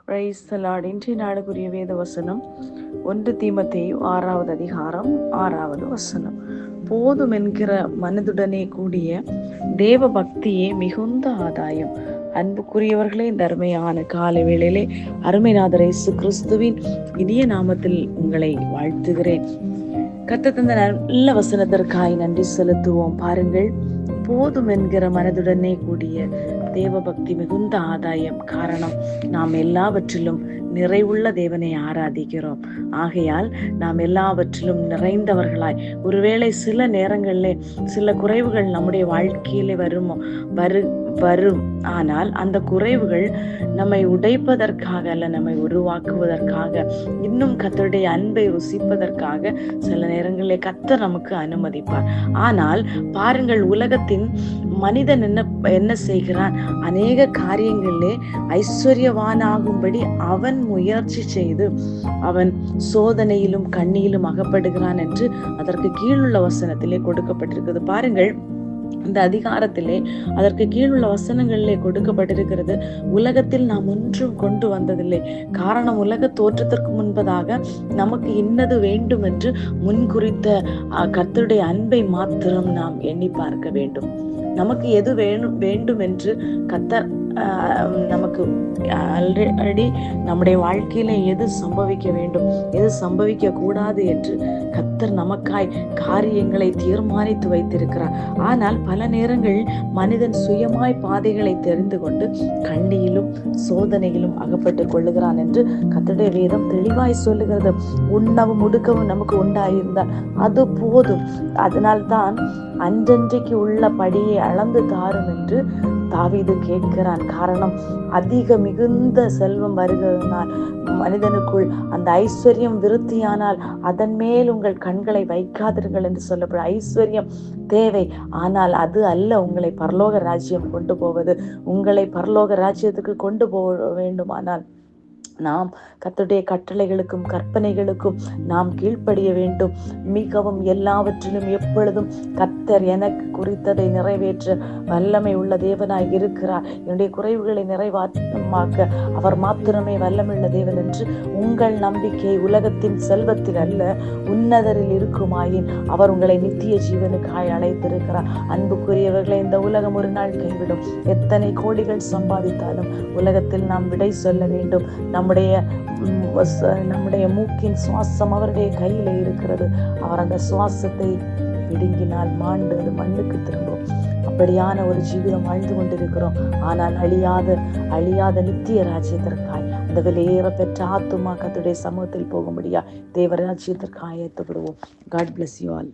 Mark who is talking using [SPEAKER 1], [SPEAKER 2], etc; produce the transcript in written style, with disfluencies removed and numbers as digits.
[SPEAKER 1] Praise the Lord. இன்றைய நாளுக்குரிய வேத வசனம் 1 தீமோத்தேயு 6வது அதிகாரம் 6வது வசனம். போதும் என்கிற மனதுடனே கூடிய தேவ பக்தியே மிகுந்த ஆதாயம். அன்புக்குரியவர்களே, இந்த அருமையான காலை வேளையிலே அருமைநாதர் இயேசு கிறிஸ்துவின் இனிய நாமத்தில் உங்களை வாழ்த்துகிறேன். கர்த்தர் தந்த நல்ல வசனத்திற்காய் நன்றி செலுத்துவோம். பாருங்கள், போதும் என்கிற மனதுடனே கூடிய தேவ பக்தி மிகுந்த ஆதாயம். காரணம், நாம் எல்லாவற்றிலும் நிறைவுள்ள தேவனை ஆராதிக்கிறோம். ஆகையால் நாம் எல்லாவற்றிலும் நிறைந்தவர்களாய், ஒருவேளை சில நேரங்களிலே சில குறைவுகள் நம்முடைய வாழ்க்கையிலே வரும். ஆனால் அந்த குறைவுகள் நம்மை உடைப்பதற்காக அல்ல, நம்மை உருவாக்குவதற்காக, இன்னும் கர்த்தருடைய அன்பை ருசிப்பதற்காக சில நேரங்களிலே கர்த்தர் நமக்கு அனுமதிப்பார். ஆனால் பாருங்கள், உலகத்தின் மனிதன் என்ன செய்கிறான்? அநேக காரியங்களிலே ஐஸ்வர்யவானாகும்படி அவன் முயற்சி செய்து அவன் சோதனையிலும் கண்ணியிலும் அகப்படுகிறான் என்று அதற்கு கீழுள்ள வசனத்திலே கொடுக்கப்பட்டிருக்கிறது. பாருங்கள், இந்த அதிகாரத்திலே அதற்கு கீழுள்ள வசனங்களிலே கொடுக்கப்பட்டிருக்கிறது. உலகத்தில் நாம் ஒன்றும் கொண்டு வந்ததில்லை. காரணம், உலக தோற்றத்திற்கு முன்பதாக நமக்கு இன்னது வேண்டும் என்று முன்குறித்த கர்த்தருடைய அன்பை மாத்திரம் நாம் எண்ணி பார்க்க வேண்டும். நமக்கு எது வேண்டும் என்று கர்த்தர் நமக்கு ஆல்ரெடி நம்முடைய வாழ்க்கையில எது சம்பவிக்க வேண்டும், எது சம்பவிக்க கூடாது என்று கர்த்தர் நமக்காய் காரியங்களை தீர்மானித்து வைத்திருக்கிறார். ஆனால் பல நேரங்கள் மனிதன் சுயமாய் பாதைகளை தெரிந்து கொண்டு கண்ணியிலும் சோதனையிலும் அகப்பட்டு கொள்ளுகிறான் என்று கர்த்தருடைய வேதம் தெளிவாய் சொல்லுகிறது. உண்ணவும் உடுக்கவும் நமக்கு உண்டாயிருந்தால் அது போதும். அதனால்தான் அன்றன்றைக்கு உள்ள படியை அளந்து தாரும் என்று தாவீது கேட்கிறான். காரணம், அதிக மிகுந்த செல்வம் வருகிறதுனால் மனிதனுக்குள் அந்த ஐஸ்வர்யம் விருத்தியானால் அதன் மேல் உங்கள் கண்களை வைக்காதீர்கள் என்று சொல்லப்படும். ஐஸ்வர்யம் தேவை, ஆனால் அது அல்ல உங்களை பரலோக ராஜ்யம் கொண்டு போவது. உங்களை பரலோக ராஜ்யத்துக்கு கொண்டு போக வேண்டுமானால் நாம் கர்த்தருடைய கட்டளைகளுக்கும் கற்பனைகளுக்கும் நாம் கீழ்ப்படிய வேண்டும். மிகவும் எல்லாவற்றிலும் எப்பொழுதும் கர்த்தர் எனக்கு குறித்ததை நிறைவேற்ற வல்லமை உள்ள தேவனாய் இருக்கிறார். என்னுடைய குறைவுகளை நிறைவாக்க அவர் மாத்திரமே வல்லமையுள்ள தேவன் என்று உங்கள் நம்பிக்கை உலகத்தின் செல்வத்தில் அல்ல, உன்னதரில் இருக்குமாயின் அவர் உங்களை நித்திய ஜீவனுக்காய் அழைத்திருக்கிறார். அன்புக்குரியவர்களை, இந்த உலகம் ஒரு நாள் கைவிடும். எத்தனை கோடிகள் சம்பாதித்தாலும் உலகத்தில் நாம் விடை சொல்ல வேண்டும். நம்முடைய மூக்கின் சுவாசம் அவருடைய கையில இருக்கிறது. அவர் அந்த சுவாசத்தை பிடுங்கினால் மாண்டு அது மண்ணுக்கு திரும்பும். அப்படியான ஒரு ஜீவிதம் வாழ்ந்து கொண்டிருக்கிறோம். ஆனால் அழியாத நித்திய ராஜ்யத்திற்காய் அந்த விலையேற பெற்ற ஆத்துமா கர்த்தருடைய சமூகத்தில் போக முடியா தேவ ராஜ்யத்திற்கு ஆயத்தப்படுவோம். God bless you all.